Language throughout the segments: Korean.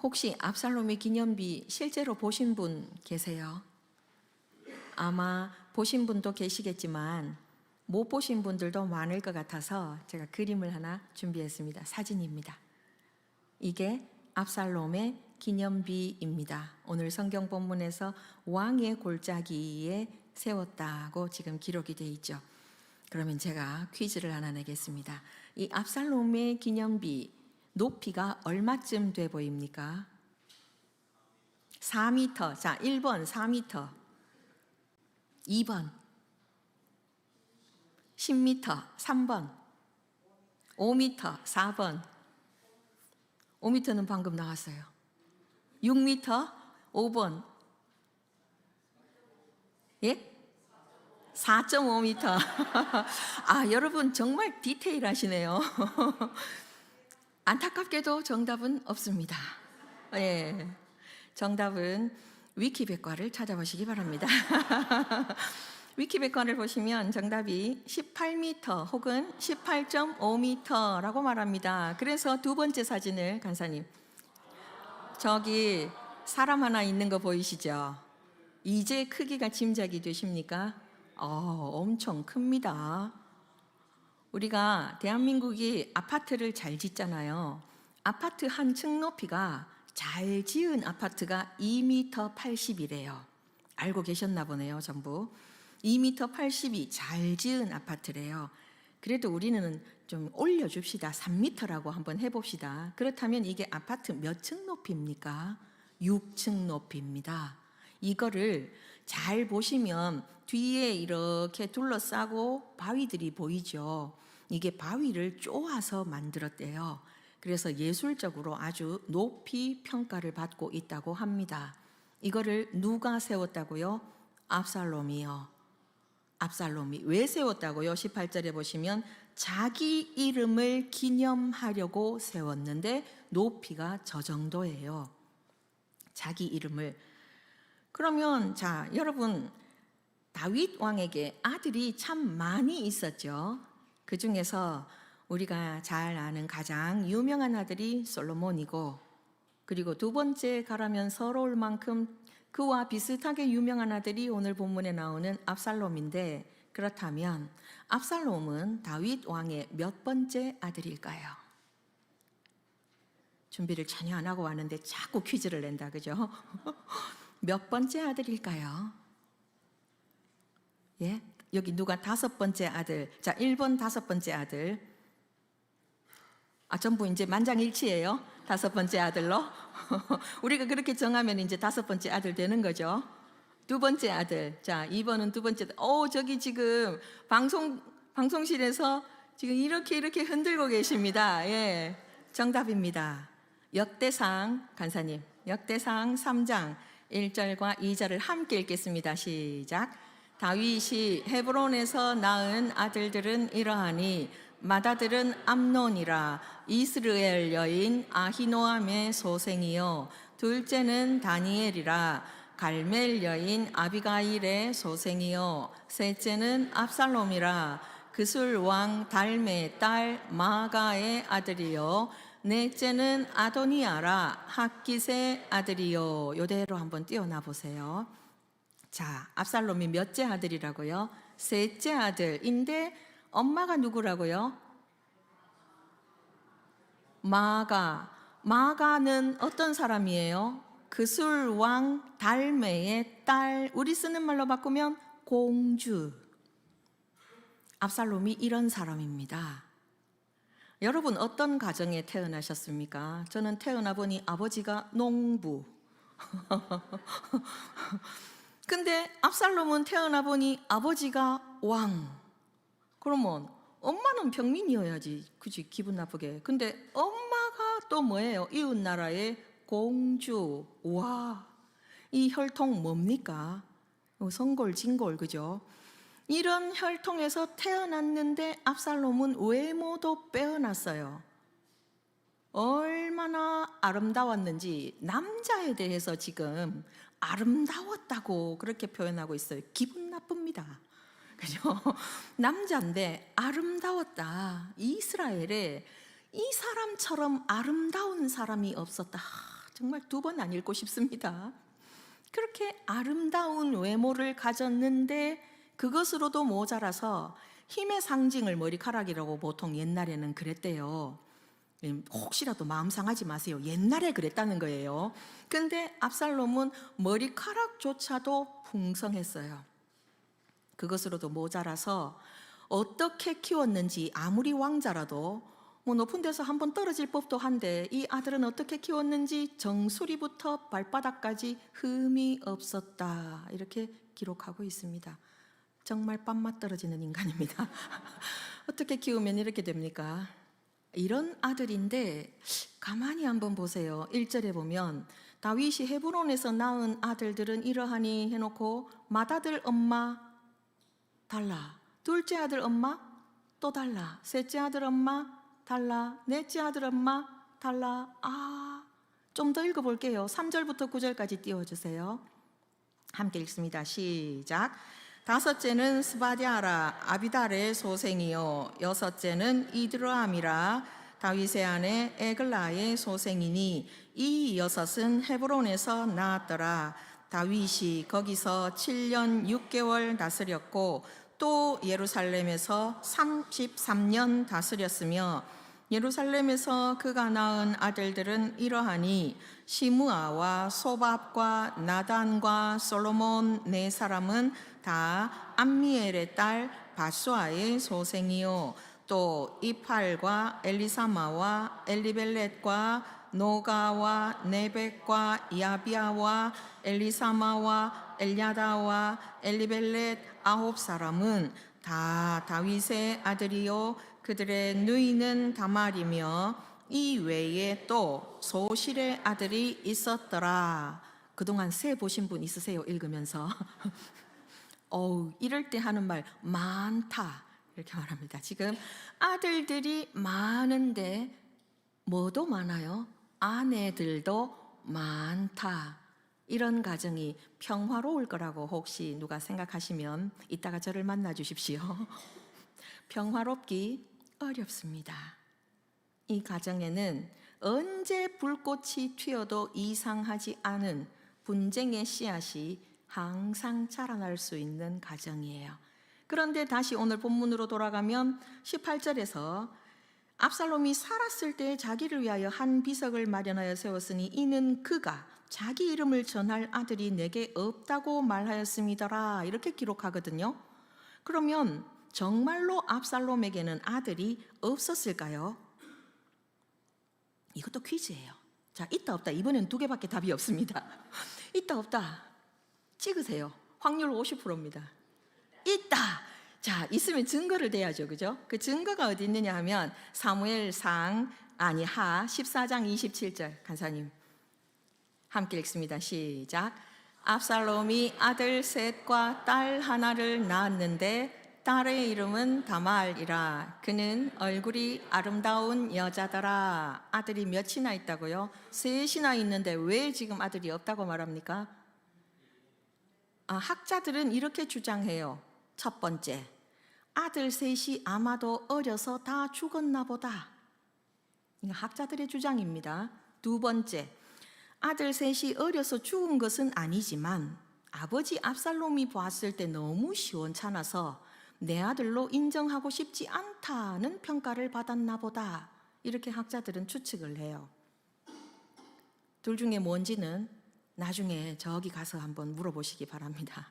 혹시 압살롬의 기념비 실제로 보신 분 계세요? 아마 보신 분도 계시겠지만 못 보신 분들도 많을 것 같아서 제가 그림을 하나 준비했습니다. 사진입니다. 이게 압살롬의 기념비입니다. 오늘 성경 본문에서 왕의 골짜기에 세웠다고 지금 기록이 되어 있죠. 그러면 제가 퀴즈를 하나 내겠습니다. 이 압살롬의 기념비 높이가 얼마쯤 돼 보입니까? 4m. 자, 1번 4m. 2번 10m. 3번 5m. 4번 5m는 방금 나왔어요. 6m. 5번 예? 4.5m. 아, 여러분 정말 디테일하시네요. 안타깝게도 정답은 없습니다. 예, 정답은 위키백과를 찾아보시기 바랍니다. 위키백과를 보시면 정답이 18m 혹은 18.5m라고 말합니다. 그래서 두 번째 사진을 간사님, 저기 사람 하나 있는 거 보이시죠? 이제 크기가 짐작이 되십니까? 엄청 큽니다. 우리가 대한민국이 아파트를 잘 짓잖아요. 아파트 한 층 높이가 잘 지은 아파트가 2m 80이래요. 알고 계셨나 보네요, 전부. 2m 80이 잘 지은 아파트래요. 그래도 우리는 좀 올려줍시다. 3m라고 한번 해봅시다. 그렇다면 이게 아파트 몇 층 높이입니까? 6층 높이입니다. 이거를 잘 보시면 뒤에 이렇게 둘러싸고 바위들이 보이죠. 이게 바위를 쪼아서 만들었대요. 그래서 예술적으로 아주 높이 평가를 받고 있다고 합니다. 이거를 누가 세웠다고요? 압살롬이요. 압살롬이 왜 세웠다고요? 18절에 보시면 자기 이름을 기념하려고 세웠는데 높이가 저 정도예요. 자기 이름을. 그러면 자, 여러분, 다윗 왕에게 아들이 참 많이 있었죠. 그 중에서 우리가 잘 아는 가장 유명한 아들이 솔로몬이고, 그리고 두 번째 가라면 서러울 만큼 그와 비슷하게 유명한 아들이 오늘 본문에 나오는 압살롬인데, 그렇다면 압살롬은 다윗 왕의 몇 번째 아들일까요? 준비를 전혀 안 하고 왔는데 자꾸 퀴즈를 낸다, 그죠? 몇 번째 아들일까요? 예? 여기 누가 다섯 번째 아들. 자, 1번 다섯 번째 아들. 전부 이제 만장일치예요. 다섯 번째 아들로. 우리가 그렇게 정하면 이제 다섯 번째 아들 되는 거죠. 두 번째 아들. 자, 2번은 두 번째 아들. 저기 지금 방송실에서 지금 이렇게 흔들고 계십니다. 예. 정답입니다. 역대상 간사님. 역대상 3장 1절과 2절을 함께 읽겠습니다. 시작. 다윗이 헤브론에서 낳은 아들들은 이러하니 맏아들은 암논이라 이스라엘 여인 아히노암의 소생이요 둘째는 다니엘이라 갈멜 여인 아비가일의 소생이요 셋째는 압살롬이라 그술 왕 달메의 딸 마가의 아들이요 넷째는 아도니아라 학깃의 아들이요. 요대로 한번 띄어나 보세요. 자, 압살롬이 몇째 아들이라고요? 셋째 아들인데 엄마가 누구라고요? 마가는 어떤 사람이에요? 그술 왕 달메의 딸. 우리 쓰는 말로 바꾸면 공주. 압살롬이 이런 사람입니다. 여러분 어떤 가정에 태어나셨습니까? 저는 태어나 보니 아버지가 농부. 근데 압살롬은 태어나 보니 아버지가 왕. 그러면 엄마는 평민이어야지, 그치? 기분 나쁘게. 근데 엄마가 또 뭐예요? 이웃 나라의 공주. 와, 이 혈통 뭡니까? 성골, 진골, 그죠? 이런 혈통에서 태어났는데 압살롬은 외모도 빼어났어요. 얼마나 아름다웠는지 남자에 대해서 지금 아름다웠다고 그렇게 표현하고 있어요. 기분 나쁩니다. 그죠? 남자인데 아름다웠다. 이스라엘에 이 사람처럼 아름다운 사람이 없었다. 정말 두 번 안 읽고 싶습니다. 그렇게 아름다운 외모를 가졌는데 그것으로도 모자라서 힘의 상징을 머리카락이라고 보통 옛날에는 그랬대요. 혹시라도 마음 상하지 마세요. 옛날에 그랬다는 거예요. 근데 압살롬은 머리카락조차도 풍성했어요. 그것으로도 모자라서 어떻게 키웠는지 아무리 왕자라도 뭐 높은 데서 한번 떨어질 법도 한데 이 아들은 어떻게 키웠는지 정수리부터 발바닥까지 흠이 없었다. 이렇게 기록하고 있습니다. 정말 빤맛 떨어지는 인간입니다. 어떻게 키우면 이렇게 됩니까? 이런 아들인데 가만히 한번 보세요. 1절에 보면 다윗이 헤브론에서 낳은 아들들은 이러하니 해놓고 맏아들 엄마 달라, 둘째 아들 엄마 또 달라, 셋째 아들 엄마 달라, 넷째 아들 엄마 달라. 좀 더 읽어볼게요. 3절부터 9절까지 띄워주세요. 함께 읽습니다. 시작. 다섯째는 스바디아라 아비달의 소생이요 여섯째는 이드로암이라 다윗의 아내 에글라의 소생이니 이 여섯은 헤브론에서 낳았더라. 다윗이 거기서 7년 6개월 다스렸고 또 예루살렘에서 33년 다스렸으며 예루살렘에서 그가 낳은 아들들은 이러하니 시므아와 소밥과 나단과 솔로몬 네 사람은 다 암미엘의 딸 바수아의 소생이요 또 이팔과 엘리사마와 엘리벨렛과 노가와 네벡과 야비아와 엘리사마와 엘야다와 엘리벨렛 9사람은 다 다윗의 아들이요 그들의 누이는 다말이며 이 외에 또 소실의 아들이 있었더라. 그동안 세 보신 분 있으세요? 읽으면서 이럴 때 하는 말 많다 이렇게 말합니다. 지금 아들들이 많은데 뭐도 많아요? 아내들도 많다. 이런 가정이 평화로울 거라고 혹시 누가 생각하시면 이따가 저를 만나 주십시오. 평화롭기 어렵습니다. 이 가정에는 언제 불꽃이 튀어도 이상하지 않은 분쟁의 씨앗이 항상 자라날 수 있는 가정이에요. 그런데 다시 오늘 본문으로 돌아가면 18절에서 압살롬이 살았을 때 자기를 위하여 한 비석을 마련하여 세웠으니 이는 그가 자기 이름을 전할 아들이 내게 없다고 말하였음이더라. 이렇게 기록하거든요. 그러면 정말로 압살롬에게는 아들이 없었을까요? 이것도 퀴즈예요. 자, 있다 없다. 이번엔 2개밖에 답이 없습니다. 있다 없다. 찍으세요. 확률 50%입니다. 있다. 자, 있으면 증거를 대야죠. 그죠? 그 증거가 어디 있느냐 하면 사무엘상 하 14장 27절 간사님 함께 읽습니다. 시작. 압살롬이 아들 셋과 딸 하나를 낳았는데 딸의 이름은 다말이라. 그는 얼굴이 아름다운 여자더라. 아들이 몇이나 있다고요? 3이나 있는데 왜 지금 아들이 없다고 말합니까? 학자들은 이렇게 주장해요. 첫 번째, 아들 셋이 아마도 어려서 다 죽었나 보다. 이거 학자들의 주장입니다. 두 번째, 아들 셋이 어려서 죽은 것은 아니지만 아버지 압살롬이 봤을 때 너무 시원찮아서 내 아들로 인정하고 싶지 않다는 평가를 받았나 보다. 이렇게 학자들은 추측을 해요. 둘 중에 뭔지는 나중에 저기 가서 한번 물어보시기 바랍니다.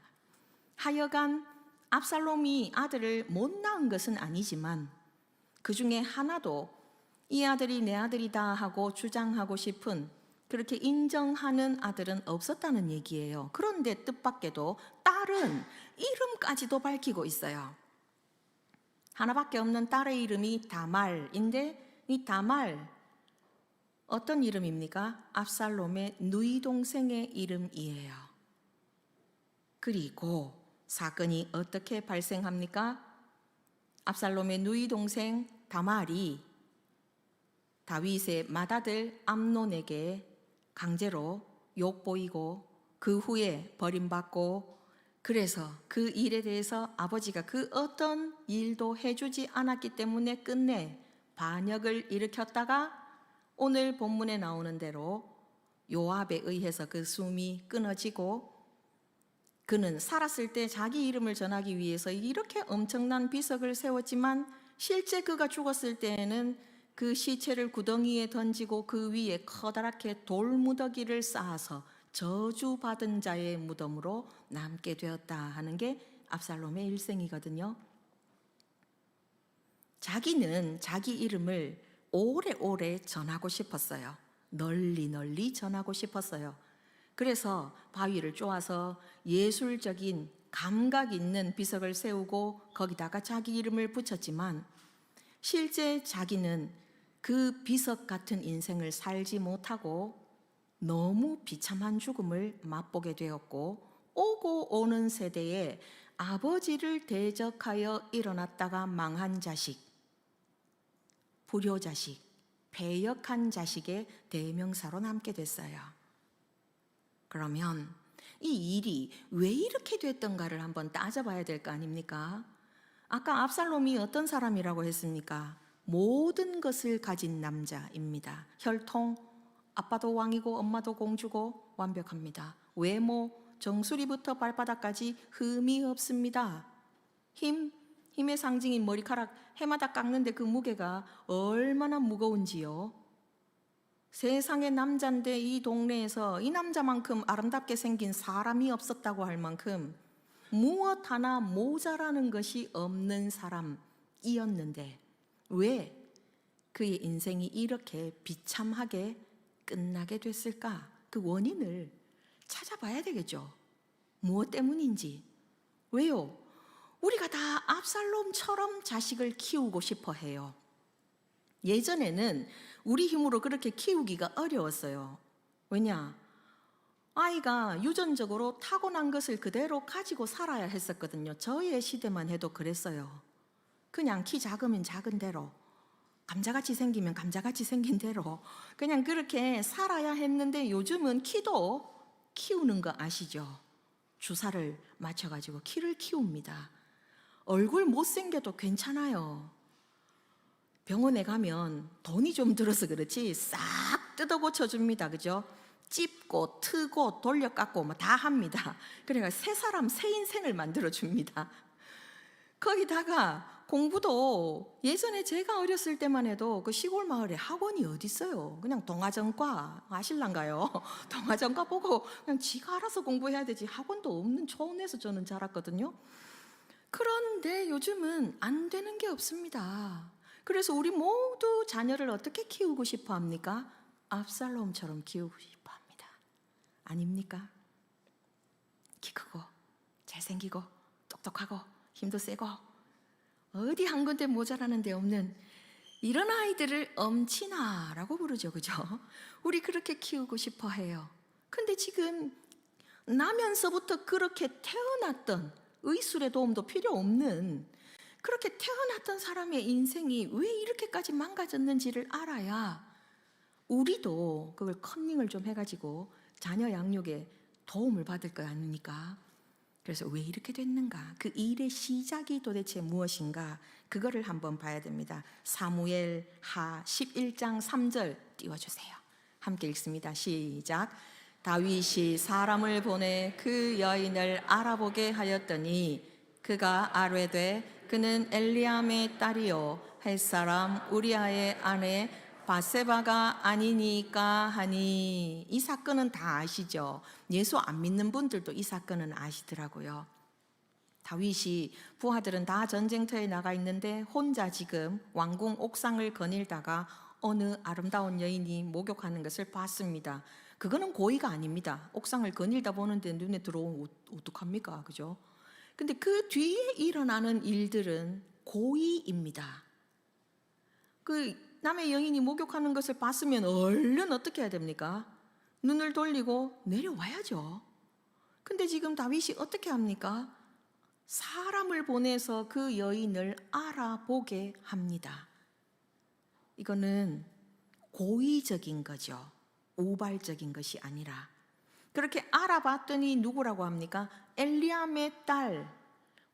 하여간 압살롬이 아들을 못 낳은 것은 아니지만 그 중에 하나도 이 아들이 내 아들이다 하고 주장하고 싶은, 그렇게 인정하는 아들은 없었다는 얘기예요. 그런데 뜻밖에도 딸은 이름까지도 밝히고 있어요. 하나밖에 없는 딸의 이름이 다말인데 이 다말 어떤 이름입니까? 압살롬의 누이 동생의 이름이에요. 그리고 사건이 어떻게 발생합니까? 압살롬의 누이 동생 다말이 다윗의 맏아들 암논에게 강제로 욕보이고 그 후에 버림받고, 그래서 그 일에 대해서 아버지가 그 어떤 일도 해주지 않았기 때문에 끝내 반역을 일으켰다가 오늘 본문에 나오는 대로 요압에 의해서 그 숨이 끊어지고 그는 살았을 때 자기 이름을 전하기 위해서 이렇게 엄청난 비석을 세웠지만 실제 그가 죽었을 때에는 그 시체를 구덩이에 던지고 그 위에 커다랗게 돌무더기를 쌓아서 저주받은 자의 무덤으로 남게 되었다 하는 게 압살롬의 일생이거든요. 자기는 자기 이름을 오래오래 전하고 싶었어요. 널리 널리 전하고 싶었어요. 그래서 바위를 쪼아서 예술적인 감각 있는 비석을 세우고 거기다가 자기 이름을 붙였지만 실제 자기는 그 비석 같은 인생을 살지 못하고 너무 비참한 죽음을 맛보게 되었고 오고 오는 세대에 아버지를 대적하여 일어났다가 망한 자식, 불효자식, 패역한 자식의 대명사로 남게 됐어요. 그러면 이 일이 왜 이렇게 됐던가를 한번 따져봐야 될 거 아닙니까? 아까 압살롬이 어떤 사람이라고 했습니까? 모든 것을 가진 남자입니다. 혈통, 아빠도 왕이고 엄마도 공주고 완벽합니다. 외모, 정수리부터 발바닥까지 흠이 없습니다. 힘의 상징인 머리카락 해마다 깎는데 그 무게가 얼마나 무거운지요. 세상의 남자인데 이 동네에서 이 남자만큼 아름답게 생긴 사람이 없었다고 할 만큼 무엇 하나 모자라는 것이 없는 사람이었는데 왜 그의 인생이 이렇게 비참하게 끝나게 됐을까? 그 원인을 찾아봐야 되겠죠. 무엇 때문인지. 왜요? 우리가 다 압살롬처럼 자식을 키우고 싶어 해요. 예전에는 우리 힘으로 그렇게 키우기가 어려웠어요. 왜냐? 아이가 유전적으로 타고난 것을 그대로 가지고 살아야 했었거든요. 저의 시대만 해도 그랬어요. 그냥 키 작으면 작은 대로, 감자같이 생기면 감자같이 생긴 대로 그냥 그렇게 살아야 했는데 요즘은 키도 키우는 거 아시죠? 주사를 맞춰가지고 키를 키웁니다. 얼굴 못생겨도 괜찮아요. 병원에 가면 돈이 좀 들어서 그렇지 싹 뜯어 고쳐줍니다. 그죠? 찝고 트고 돌려 깎고 뭐 다 합니다. 그러니까 새 사람 새 인생을 만들어 줍니다. 거기다가 공부도 예전에 제가 어렸을 때만 해도 그 시골 마을에 학원이 어디 있어요? 그냥 동아전과 아실란가요? 동아전과 보고 그냥 지가 알아서 공부해야 되지 학원도 없는 초원에서 저는 자랐거든요. 그런데 요즘은 안 되는 게 없습니다. 그래서 우리 모두 자녀를 어떻게 키우고 싶어 합니까? 압살롬처럼 키우고 싶어 합니다. 아닙니까? 키 크고 잘생기고 똑똑하고 힘도 세고 어디 한 군데 모자라는 데 없는 이런 아이들을 엄친아라고 부르죠. 그죠? 우리 그렇게 키우고 싶어 해요. 근데 지금 나면서부터 그렇게 태어났던 의술의 도움도 필요 없는 그렇게 태어났던 사람의 인생이 왜 이렇게까지 망가졌는지를 알아야 우리도 그걸 컨닝을 좀 해가지고 자녀 양육에 도움을 받을 거 아닙니까? 그래서 왜 이렇게 됐는가? 그 일의 시작이 도대체 무엇인가? 그거를 한번 봐야 됩니다. 사무엘 하 11장 3절 띄워주세요. 함께 읽습니다. 시작. 다윗이 사람을 보내 그 여인을 알아보게 하였더니 그가 아뢰되 그는 엘리암의 딸이요 햇사람 우리아의 아내 바세바가 아니니까 하니. 이 사건은 다 아시죠? 예수 안 믿는 분들도 이 사건은 아시더라고요. 다윗이 부하들은 다 전쟁터에 나가 있는데 혼자 지금 왕궁 옥상을 거닐다가 어느 아름다운 여인이 목욕하는 것을 봤습니다. 그거는 고의가 아닙니다. 옥상을 거닐다 보는데 눈에 들어오면 어떡합니까? 그죠? 근데 그 뒤에 일어나는 일들은 고의입니다. 그 남의 여인이 목욕하는 것을 봤으면 얼른 어떻게 해야 됩니까? 눈을 돌리고 내려와야죠. 근데 지금 다윗이 어떻게 합니까? 사람을 보내서 그 여인을 알아보게 합니다. 이거는 고의적인 거죠. 우발적인 것이 아니라. 그렇게 알아봤더니 누구라고 합니까? 엘리암의 딸.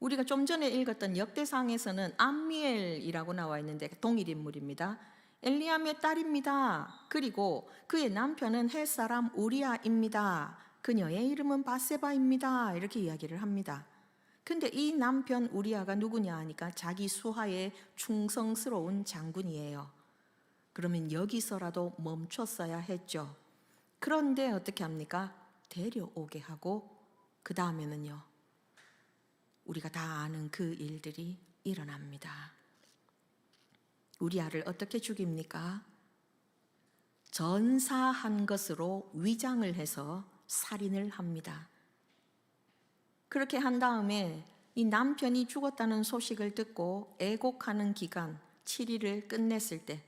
우리가 좀 전에 읽었던 역대상에서는 암미엘이라고 나와 있는데 동일 인물입니다. 엘리암의 딸입니다. 그리고 그의 남편은 햇사람 우리아입니다. 그녀의 이름은 바세바입니다. 이렇게 이야기를 합니다. 근데 이 남편 우리아가 누구냐 하니까 자기 수하에 충성스러운 장군이에요. 그러면 여기서라도 멈췄어야 했죠. 그런데 어떻게 합니까? 데려오게 하고 그 다음에는요, 우리가 다 아는 그 일들이 일어납니다. 우리아를 어떻게 죽입니까? 전사한 것으로 위장을 해서 살인을 합니다. 그렇게 한 다음에 이 남편이 죽었다는 소식을 듣고 애곡하는 기간 7일을 끝냈을 때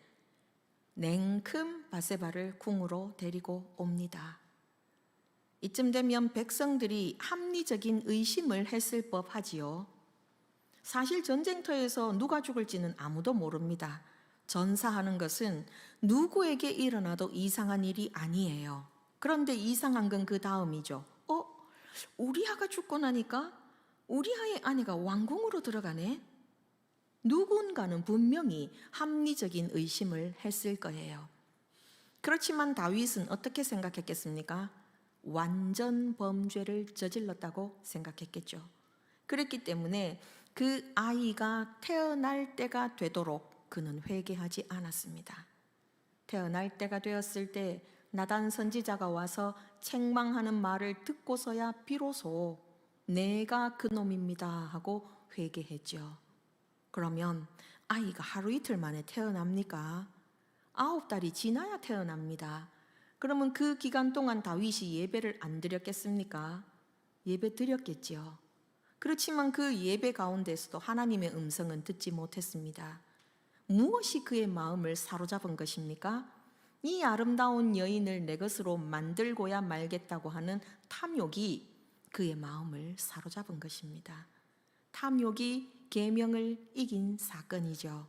냉큼 바세바를 궁으로 데리고 옵니다. 이쯤 되면 백성들이 합리적인 의심을 했을 법하지요. 사실 전쟁터에서 누가 죽을지는 아무도 모릅니다. 전사하는 것은 누구에게 일어나도 이상한 일이 아니에요. 그런데 이상한 건 그 다음이죠. 우리아가 죽고 나니까 우리아의 아내가 왕궁으로 들어가네? 누군가는 분명히 합리적인 의심을 했을 거예요. 그렇지만 다윗은 어떻게 생각했겠습니까? 완전 범죄를 저질렀다고 생각했겠죠. 그렇기 때문에 그 아이가 태어날 때가 되도록 그는 회개하지 않았습니다. 태어날 때가 되었을 때 나단 선지자가 와서 책망하는 말을 듣고서야 비로소 내가 그놈입니다 하고 회개했죠. 그러면 아이가 하루 이틀 만에 태어납니까? 9달이 지나야 태어납니다. 그러면 그 기간 동안 다윗이 예배를 안 드렸겠습니까? 예배 드렸겠지요. 그렇지만 그 예배 가운데서도 하나님의 음성은 듣지 못했습니다. 무엇이 그의 마음을 사로잡은 것입니까? 이 아름다운 여인을 내 것으로 만들고야 말겠다고 하는 탐욕이 그의 마음을 사로잡은 것입니다. 탐욕이 계명을 이긴 사건이죠.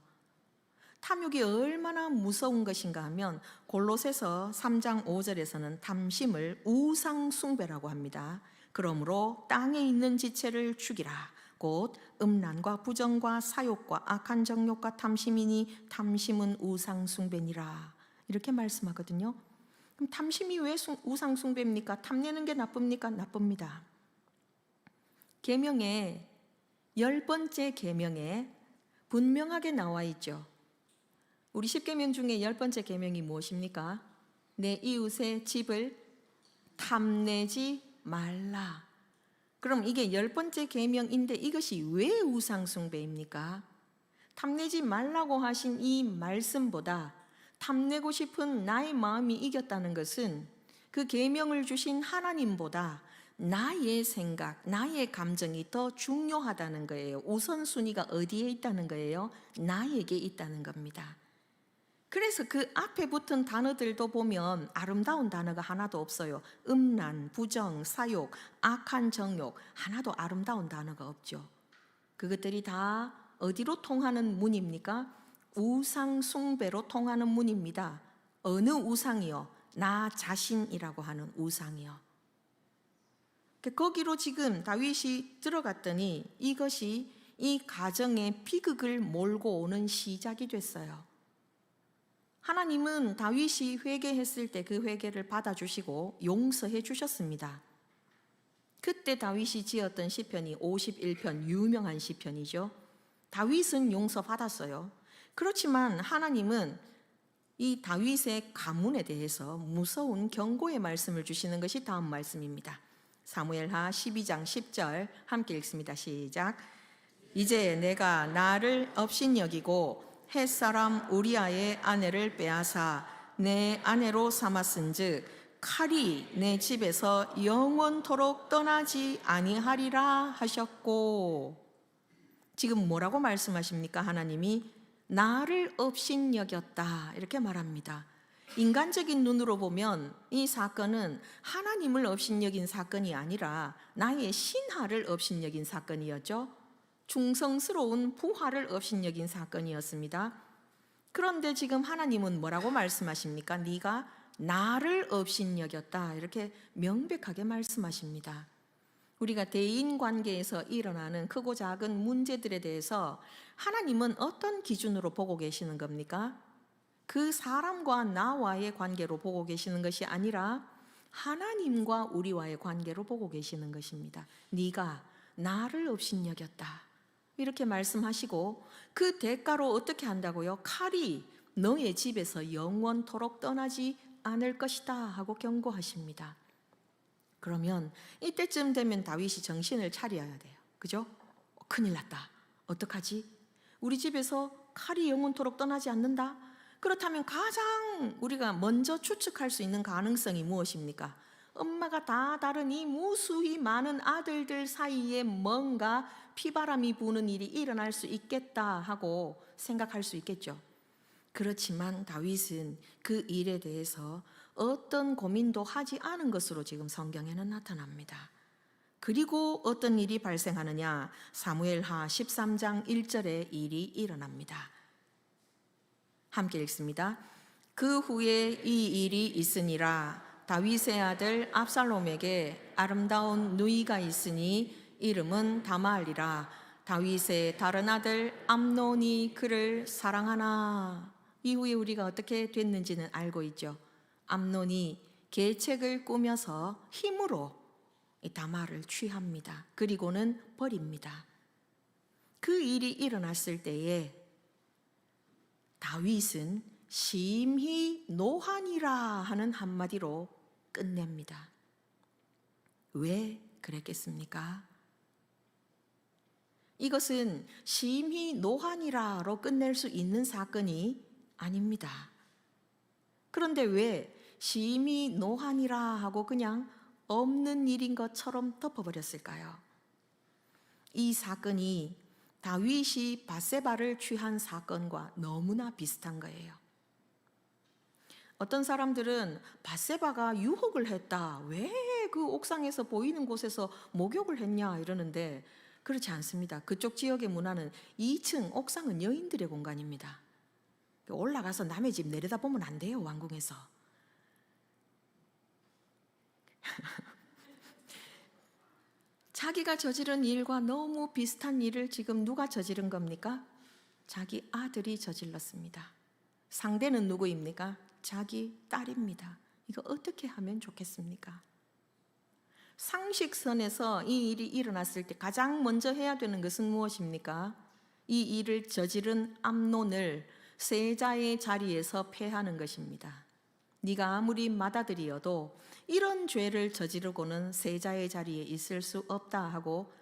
탐욕이 얼마나 무서운 것인가 하면 골로새서 3장 5절에서는 탐심을 우상 숭배라고 합니다. 그러므로 땅에 있는 지체를 죽이라. 곧 음란과 부정과 사욕과 악한 정욕과 탐심이니 탐심은 우상 숭배니라. 이렇게 말씀하거든요. 그럼 탐심이 왜 우상 숭배입니까? 탐내는 게 나쁩니까? 나쁩니다. 계명에 10번째 계명에 분명하게 나와 있죠. 우리 10계명 중에 10번째 계명이 무엇입니까? 내 이웃의 집을 탐내지 말라. 그럼 이게 10번째 계명인데 이것이 왜 우상 숭배입니까? 탐내지 말라고 하신 이 말씀보다 탐내고 싶은 나의 마음이 이겼다는 것은 그 계명을 주신 하나님보다 나의 생각, 나의 감정이 더 중요하다는 거예요. 우선순위가 어디에 있다는 거예요? 나에게 있다는 겁니다. 그래서 그 앞에 붙은 단어들도 보면 아름다운 단어가 하나도 없어요. 음란, 부정, 사욕, 악한 정욕, 하나도 아름다운 단어가 없죠. 그것들이 다 어디로 통하는 문입니까? 우상 숭배로 통하는 문입니다. 어느 우상이요? 나 자신이라고 하는 우상이요. 거기로 지금 다윗이 들어갔더니 이것이 이 가정의 비극을 몰고 오는 시작이 됐어요. 하나님은 다윗이 회개했을 때 그 회개를 받아주시고 용서해 주셨습니다. 그때 다윗이 지었던 시편이 51편, 유명한 시편이죠. 다윗은 용서받았어요. 그렇지만 하나님은 이 다윗의 가문에 대해서 무서운 경고의 말씀을 주시는 것이 다음 말씀입니다. 사무엘하 12장 10절 함께 읽습니다. 시작. 이제 내가 나를 업신여기고 햇사람 우리아의 아내를 빼앗아 내 아내로 삼았은즉 칼이 내 집에서 영원토록 떠나지 아니하리라 하셨고. 지금 뭐라고 말씀하십니까? 하나님이 나를 업신여겼다 이렇게 말합니다. 인간적인 눈으로 보면 이 사건은 하나님을 업신여긴 사건이 아니라 나의 신하를 업신여긴 사건이었죠. 충성스러운 부하를 업신여긴 사건이었습니다. 그런데 지금 하나님은 뭐라고 말씀하십니까? 네가 나를 업신여겼다 이렇게 명백하게 말씀하십니다. 우리가 대인관계에서 일어나는 크고 작은 문제들에 대해서 하나님은 어떤 기준으로 보고 계시는 겁니까? 그 사람과 나와의 관계로 보고 계시는 것이 아니라 하나님과 우리와의 관계로 보고 계시는 것입니다. 네가 나를 업신여겼다, 이렇게 말씀하시고 그 대가로 어떻게 한다고요? 칼이 너의 집에서 영원토록 떠나지 않을 것이다 하고 경고하십니다. 그러면 이때쯤 되면 다윗이 정신을 차려야 돼요. 그죠? 큰일 났다. 어떡하지? 우리 집에서 칼이 영원토록 떠나지 않는다? 그렇다면 가장 우리가 먼저 추측할 수 있는 가능성이 무엇입니까? 엄마가 다 다른 이 무수히 많은 아들들 사이에 뭔가 피바람이 부는 일이 일어날 수 있겠다 하고 생각할 수 있겠죠. 그렇지만 다윗은 그 일에 대해서 어떤 고민도 하지 않은 것으로 지금 성경에는 나타납니다. 그리고 어떤 일이 발생하느냐? 사무엘하 13장 1절에 일이 일어납니다. 함께 읽습니다. 그 후에 이 일이 있으니라. 다윗의 아들 압살롬에게 아름다운 누이가 있으니 이름은 다말이라. 다윗의 다른 아들 암논이 그를 사랑하나. 이후에 우리가 어떻게 됐는지는 알고 있죠. 암논이 계책을 꾸며서 힘으로 이 다말을 취합니다. 그리고는 버립니다. 그 일이 일어났을 때에 다윗은 심히 노하니라 하는 한마디로 끝냅니다. 왜 그랬겠습니까? 이것은 심히 노하니라로 끝낼 수 있는 사건이 아닙니다. 그런데 왜 심히 노하니라 하고 그냥 없는 일인 것처럼 덮어버렸을까요? 이 사건이 다윗이 밧세바를 취한 사건과 너무나 비슷한 거예요. 어떤 사람들은 밧세바가 유혹을 했다, 왜 그 옥상에서 보이는 곳에서 목욕을 했냐 이러는데 그렇지 않습니다. 그쪽 지역의 문화는 2층 옥상은 여인들의 공간입니다. 올라가서 남의 집 내려다보면 안 돼요, 왕궁에서. 자기가 저지른 일과 너무 비슷한 일을 지금 누가 저지른 겁니까? 자기 아들이 저질렀습니다. 상대는 누구입니까? 자기 딸입니다. 이거 어떻게 하면 좋겠습니까? 상식선에서 이 일이 일어났을 때 가장 먼저 해야 되는 것은 무엇입니까? 이 일을 저지른 암논을 세자의 자리에서 폐하는 것입니다. 네가 아무리 맏아들이어도 이런 죄를 저지르고는 세자의 자리에 있을 수 없다 하고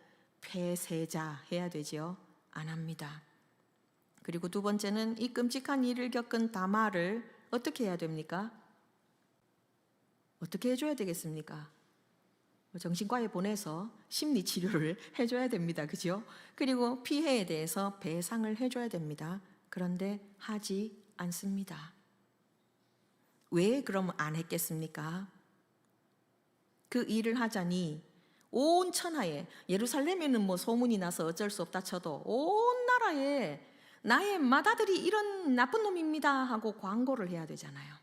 폐세자 해야 되죠. 안 합니다. 그리고 두 번째는 이 끔찍한 일을 겪은 다말을 어떻게 해야 됩니까? 어떻게 해줘야 되겠습니까? 정신과에 보내서 심리치료를 해줘야 됩니다. 그죠? 그리고 피해에 대해서 배상을 해줘야 됩니다. 그런데 하지 않습니다. 왜 그럼 안 했겠습니까? 그 일을 하자니 온 천하에, 예루살렘에는 뭐 소문이 나서 어쩔 수 없다 쳐도 온 나라에 나의 맏아들이 이런 나쁜 놈입니다 하고 광고를 해야 되잖아요.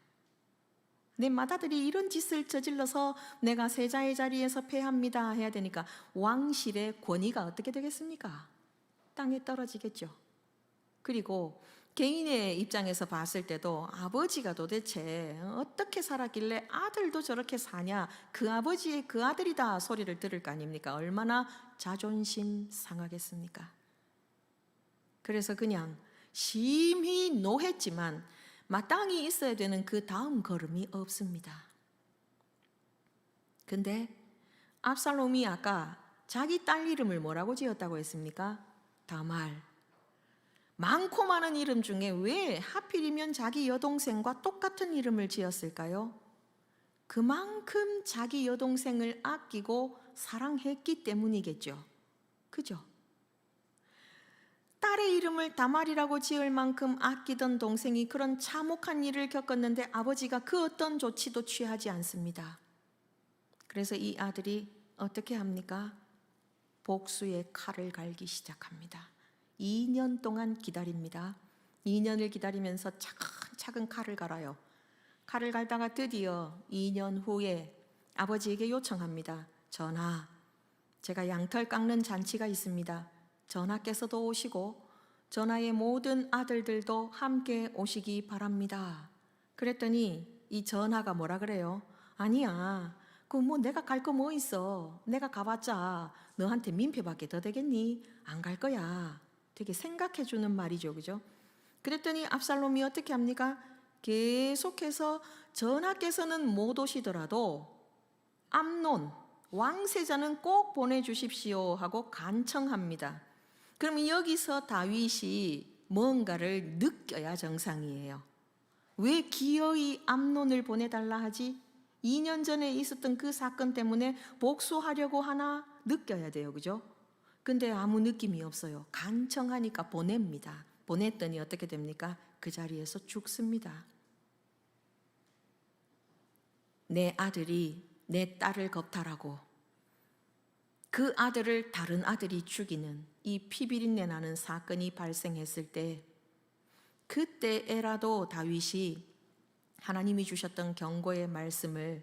내 맏아들이 이런 짓을 저질러서 내가 세자의 자리에서 패합니다 해야 되니까 왕실의 권위가 어떻게 되겠습니까? 땅에 떨어지겠죠. 그리고 개인의 입장에서 봤을 때도 아버지가 도대체 어떻게 살았길래 아들도 저렇게 사냐, 그 아버지의 그 아들이다 소리를 들을 거 아닙니까? 얼마나 자존심 상하겠습니까? 그래서 그냥 심히 노했지만 마땅히 있어야 되는 그 다음 걸음이 없습니다. 근데 압살롬이 아까 자기 딸 이름을 뭐라고 지었다고 했습니까? 다말. 많고 많은 이름 중에 왜 하필이면 자기 여동생과 똑같은 이름을 지었을까요? 그만큼 자기 여동생을 아끼고 사랑했기 때문이겠죠. 그죠? 딸의 이름을 다말이라고 지을 만큼 아끼던 동생이 그런 참혹한 일을 겪었는데 아버지가 그 어떤 조치도 취하지 않습니다. 그래서 이 아들이 어떻게 합니까? 복수의 칼을 갈기 시작합니다. 2년 동안 기다립니다. 2년을 기다리면서 차근차근 칼을 갈아요. 칼을 갈다가 드디어 2년 후에 아버지에게 요청합니다. 전하, 제가 양털 깎는 잔치가 있습니다. 전하께서도 오시고 전하의 모든 아들들도 함께 오시기 바랍니다. 그랬더니 이 전하가 뭐라 그래요? 아니야, 그 뭐 내가 갈 거 뭐 있어. 내가 가봤자 너한테 민폐밖에 더 되겠니? 안 갈 거야. 되게 생각해 주는 말이죠, 그죠? 그랬더니 압살롬이 어떻게 합니까? 계속해서 전하께서는 못 오시더라도 암논 왕세자는 꼭 보내주십시오 하고 간청합니다. 그러면 여기서 다윗이 뭔가를 느껴야 정상이에요. 왜 기어이 암논을 보내달라 하지? 2년 전에 있었던 그 사건 때문에 복수하려고 하나 느껴야 돼요, 그죠? 근데 아무 느낌이 없어요. 간청하니까 보냅니다. 보냈더니 어떻게 됩니까? 그 자리에서 죽습니다. 내 아들이 내 딸을 겁탈하고 그 아들을 다른 아들이 죽이는 이 피비린내 나는 사건이 발생했을 때, 그때에라도 다윗이 하나님이 주셨던 경고의 말씀을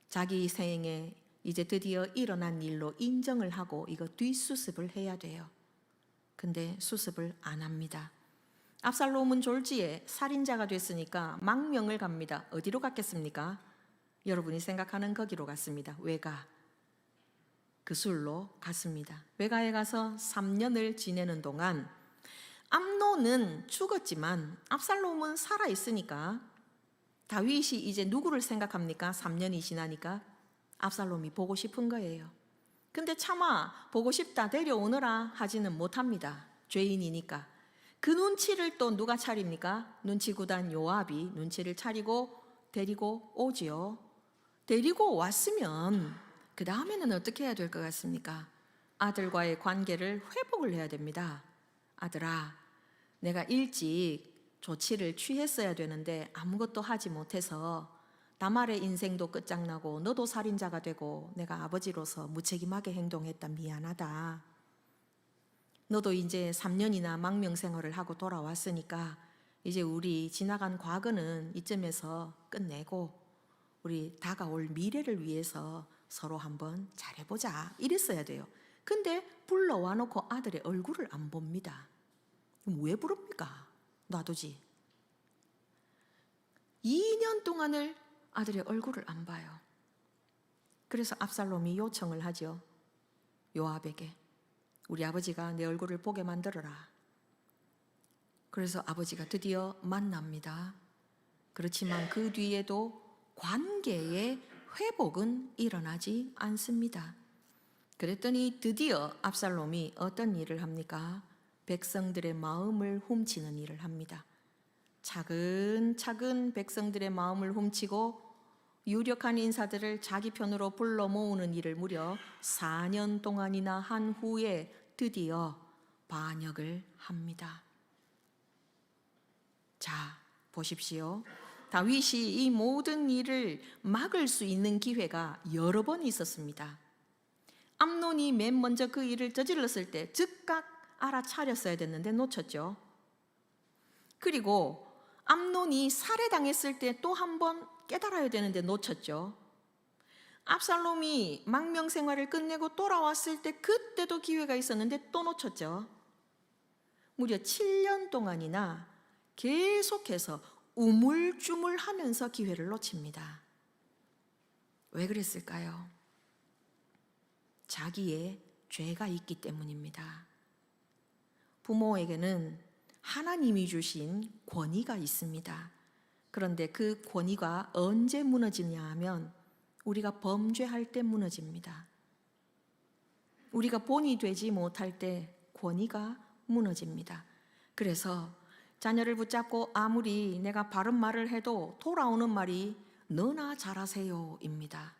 자기 생에 이제 드디어 일어난 일로 인정을 하고 이거 뒷수습을 해야 돼요. 근데 수습을 안 합니다. 압살롬은 졸지에 살인자가 됐으니까 망명을 갑니다. 어디로 갔겠습니까? 여러분이 생각하는 거기로 갔습니다. 외가. 그 술로 갔습니다. 외가에 가서 3년을 지내는 동안 암논은 죽었지만 압살롬은 살아있으니까 다윗이 이제 누구를 생각합니까? 3년이 지나니까 압살롬이 보고 싶은 거예요. 근데 차마 보고 싶다 데려오너라 하지는 못합니다. 죄인이니까. 그 눈치를 또 누가 차립니까? 눈치구단 요압이 눈치를 차리고 데리고 오지요. 데리고 왔으면 그 다음에는 어떻게 해야 될 것 같습니까? 아들과의 관계를 회복을 해야 됩니다. 아들아, 내가 일찍 조치를 취했어야 되는데 아무것도 하지 못해서 나말의 인생도 끝장나고 너도 살인자가 되고 내가 아버지로서 무책임하게 행동했다. 미안하다. 너도 이제 3년이나 망명 생활을 하고 돌아왔으니까 이제 우리 지나간 과거는 이쯤에서 끝내고 우리 다가올 미래를 위해서 서로 한번 잘해보자. 이랬어야 돼요. 근데 불러와 놓고 아들의 얼굴을 안 봅니다. 그럼 왜 부릅니까? 놔두지. 2년 동안을 아들의 얼굴을 안 봐요. 그래서 압살롬이 요청을 하죠. 요압에게. 우리 아버지가 내 얼굴을 보게 만들어라. 그래서 아버지가 드디어 만납니다. 그렇지만 그 뒤에도 관계의 회복은 일어나지 않습니다. 그랬더니 드디어 압살롬이 어떤 일을 합니까? 백성들의 마음을 훔치는 일을 합니다. 차근차근 백성들의 마음을 훔치고 유력한 인사들을 자기 편으로 불러 모으는 일을 무려 4년 동안이나 한 후에 드디어 반역을 합니다. 자, 보십시오. 다윗이 이 모든 일을 막을 수 있는 기회가 여러 번 있었습니다. 암논이 맨 먼저 그 일을 저질렀을 때 즉각 알아차렸어야 됐는데 놓쳤죠. 그리고 암논이 살해당했을 때 또 한 번 깨달아야 되는데 놓쳤죠. 압살롬이 망명 생활을 끝내고 돌아왔을 때 그때도 기회가 있었는데 또 놓쳤죠. 무려 7년 동안이나 계속해서 우물쭈물하면서 기회를 놓칩니다. 왜 그랬을까요? 자기의 죄가 있기 때문입니다. 부모에게는 하나님이 주신 권위가 있습니다. 그런데 그 권위가 언제 무너지냐 하면 우리가 범죄할 때 무너집니다. 우리가 본이 되지 못할 때 권위가 무너집니다. 그래서 자녀를 붙잡고 아무리 내가 바른 말을 해도 돌아오는 말이 너나 잘하세요입니다.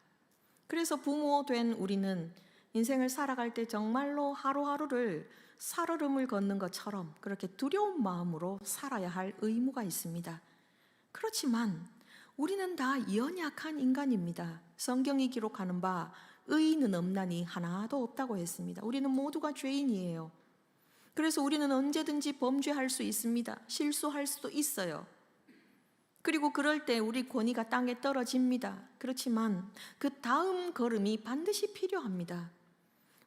그래서 부모 된 우리는 인생을 살아갈 때 정말로 하루하루를 살얼음을 걷는 것처럼 그렇게 두려운 마음으로 살아야 할 의무가 있습니다. 그렇지만 우리는 다 연약한 인간입니다. 성경이 기록하는 바 의인은 없나니 하나도 없다고 했습니다. 우리는 모두가 죄인이에요. 그래서 우리는 언제든지 범죄할 수 있습니다. 실수할 수도 있어요. 그리고 그럴 때 우리 권위가 땅에 떨어집니다. 그렇지만 그 다음 걸음이 반드시 필요합니다.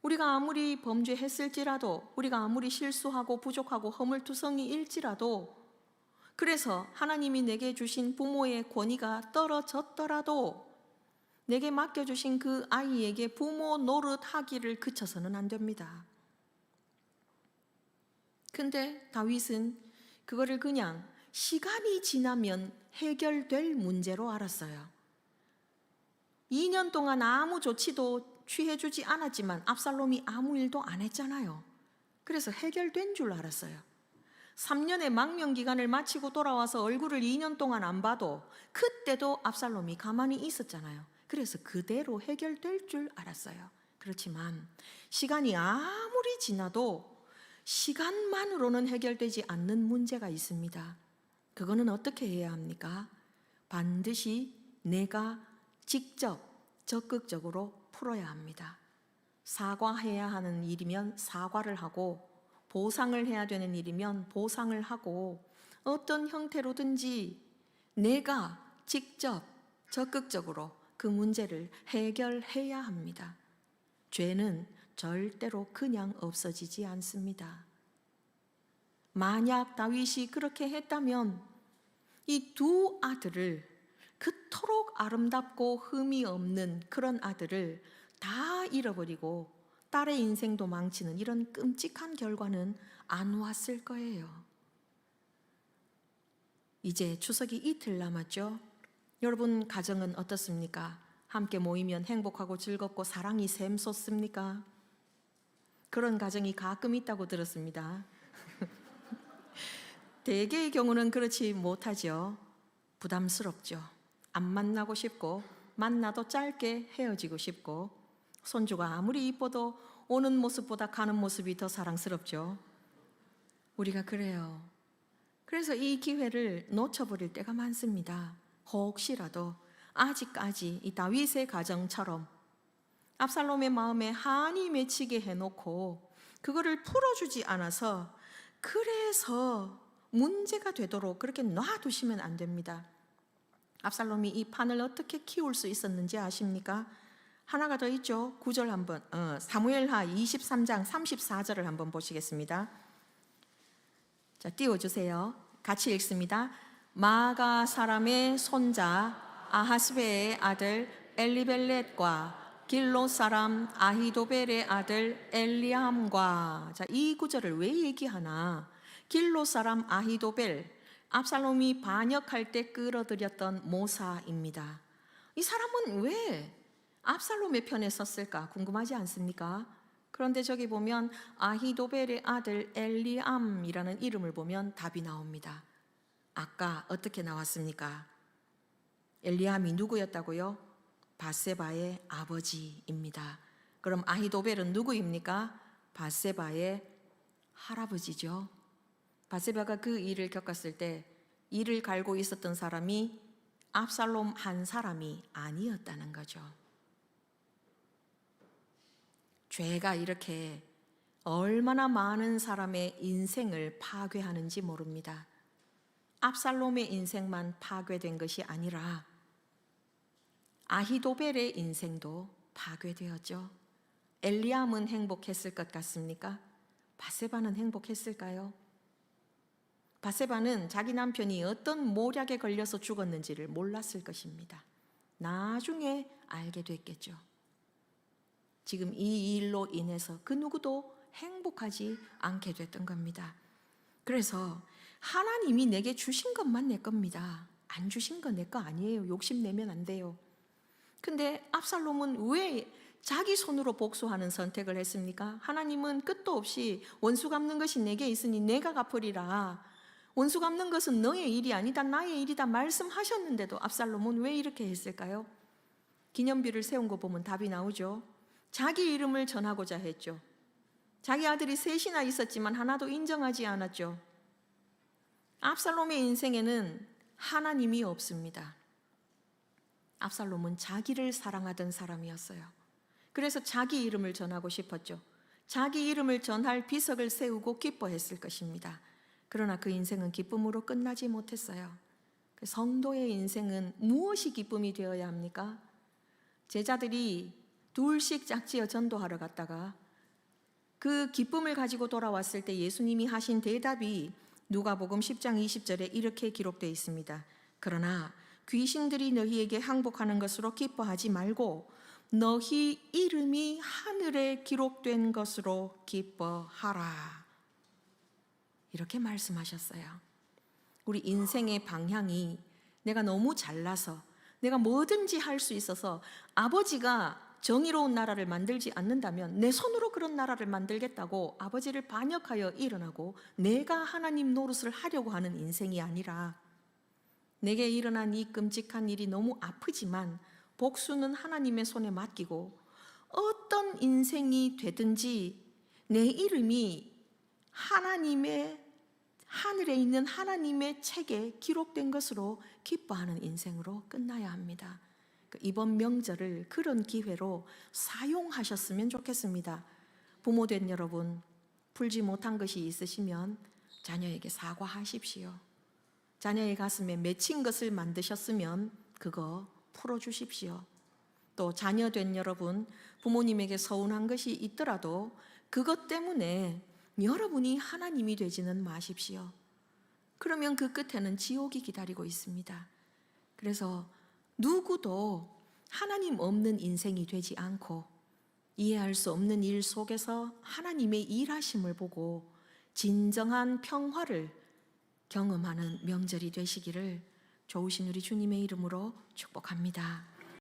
우리가 아무리 범죄했을지라도, 우리가 아무리 실수하고 부족하고 허물투성이일지라도, 그래서 하나님이 내게 주신 부모의 권위가 떨어졌더라도 내게 맡겨주신 그 아이에게 부모 노릇하기를 그쳐서는 안 됩니다. 근데 다윗은 그거를 그냥 시간이 지나면 해결될 문제로 알았어요. 2년 동안 아무 조치도 취해주지 않았지만 압살롬이 아무 일도 안 했잖아요. 그래서 해결된 줄 알았어요. 3년의 망명 기간을 마치고 돌아와서 얼굴을 2년 동안 안 봐도 그때도 압살롬이 가만히 있었잖아요. 그래서 그대로 해결될 줄 알았어요. 그렇지만 시간이 아무리 지나도 시간만으로는 해결되지 않는 문제가 있습니다. 그거는 어떻게 해야 합니까? 반드시 내가 직접 적극적으로 풀어야 합니다. 사과해야 하는 일이면 사과를 하고, 보상을 해야 되는 일이면 보상을 하고, 어떤 형태로든지 내가 직접 적극적으로 그 문제를 해결해야 합니다. 죄는 절대로 그냥 없어지지 않습니다. 만약 다윗이 그렇게 했다면 이 두 아들을, 그토록 아름답고 흠이 없는 그런 아들을 다 잃어버리고 딸의 인생도 망치는 이런 끔찍한 결과는 안 왔을 거예요. 이제 추석이 이틀 남았죠. 여러분 가정은 어떻습니까? 함께 모이면 행복하고 즐겁고 사랑이 샘솟습니까? 그런 가정이 가끔 있다고 들었습니다. 대개의 경우는 그렇지 못하죠. 부담스럽죠. 안 만나고 싶고, 만나도 짧게 헤어지고 싶고, 손주가 아무리 이뻐도 오는 모습보다 가는 모습이 더 사랑스럽죠. 우리가 그래요. 그래서 이 기회를 놓쳐버릴 때가 많습니다. 혹시라도 아직까지 이 다윗의 가정처럼 압살롬의 마음에 한이 맺히게 해놓고 그거를 풀어주지 않아서, 그래서 문제가 되도록 그렇게 놔두시면 안 됩니다. 압살롬이 이 판을 어떻게 키울 수 있었는지 아십니까? 하나가 더 있죠. 9절 한번, 사무엘하 23장 34절을 한번 보시겠습니다. 자, 띄워주세요. 같이 읽습니다. 마가 사람의 손자 아하스베의 아들 엘리벨렛과 길로 사람 아히도벨의 아들 엘리암과, 자, 이 구절을 왜 얘기하나? 길로 사람 아히도벨, 압살롬이 반역할 때 끌어들였던 모사입니다. 이 사람은 왜 압살롬의 편에 섰을까 궁금하지 않습니까? 그런데 저기 보면 아히도벨의 아들 엘리암이라는 이름을 보면 답이 나옵니다. 아까 어떻게 나왔습니까? 엘리암이 누구였다고요? 밧세바의 아버지입니다. 그럼 아히도벨은 누구입니까? 밧세바의 할아버지죠. 밧세바가 그 일을 겪었을 때 이를 갈고 있었던 사람이 압살롬 한 사람이 아니었다는 거죠. 죄가 이렇게 얼마나 많은 사람의 인생을 파괴하는지 모릅니다. 압살롬의 인생만 파괴된 것이 아니라 아히도벨의 인생도 파괴되었죠. 엘리암은 행복했을 것 같습니까? 밧세바는 행복했을까요? 밧세바는 자기 남편이 어떤 모략에 걸려서 죽었는지를 몰랐을 것입니다. 나중에 알게 됐겠죠. 지금 이 일로 인해서 그 누구도 행복하지 않게 됐던 겁니다. 그래서 하나님이 내게 주신 것만 내 겁니다. 안 주신 건 내 거 아니에요. 욕심내면 안 돼요. 근데 압살롬은 왜 자기 손으로 복수하는 선택을 했습니까? 하나님은 끝도 없이 원수 갚는 것이 내게 있으니 내가 갚으리라, 원수 갚는 것은 너의 일이 아니다, 나의 일이다 말씀하셨는데도 압살롬은 왜 이렇게 했을까요? 기념비를 세운 거 보면 답이 나오죠. 자기 이름을 전하고자 했죠. 자기 아들이 셋이나 있었지만 하나도 인정하지 않았죠. 압살롬의 인생에는 하나님이 없습니다. 압살롬은 자기를 사랑하던 사람이었어요. 그래서 자기 이름을 전하고 싶었죠. 자기 이름을 전할 비석을 세우고 기뻐했을 것입니다. 그러나 그 인생은 기쁨으로 끝나지 못했어요. 그 성도의 인생은 무엇이 기쁨이 되어야 합니까? 제자들이 둘씩 짝지어 전도하러 갔다가 그 기쁨을 가지고 돌아왔을 때 예수님이 하신 대답이 누가복음 10장 20절에 이렇게 기록되어 있습니다. 그러나 귀신들이 너희에게 항복하는 것으로 기뻐하지 말고 너희 이름이 하늘에 기록된 것으로 기뻐하라. 이렇게 말씀하셨어요. 우리 인생의 방향이 내가 너무 잘나서 내가 뭐든지 할 수 있어서 아버지가 정의로운 나라를 만들지 않는다면 내 손으로 그런 나라를 만들겠다고 아버지를 반역하여 일어나고 내가 하나님 노릇을 하려고 하는 인생이 아니라 내게 일어난 이 끔찍한 일이 너무 아프지만 복수는 하나님의 손에 맡기고 어떤 인생이 되든지 내 이름이 하늘에 있는 하나님의 책에 기록된 것으로 기뻐하는 인생으로 끝나야 합니다. 이번 명절을 그런 기회로 사용하셨으면 좋겠습니다. 부모된 여러분, 풀지 못한 것이 있으시면 자녀에게 사과하십시오. 자녀의 가슴에 맺힌 것을 만드셨으면 그거 풀어주십시오. 또 자녀된 여러분, 부모님에게 서운한 것이 있더라도 그것 때문에 여러분이 하나님이 되지는 마십시오. 그러면 그 끝에는 지옥이 기다리고 있습니다. 그래서 누구도 하나님 없는 인생이 되지 않고 이해할 수 없는 일 속에서 하나님의 일하심을 보고 진정한 평화를 경험하는 명절이 되시기를 좋으신 우리 주님의 이름으로 축복합니다.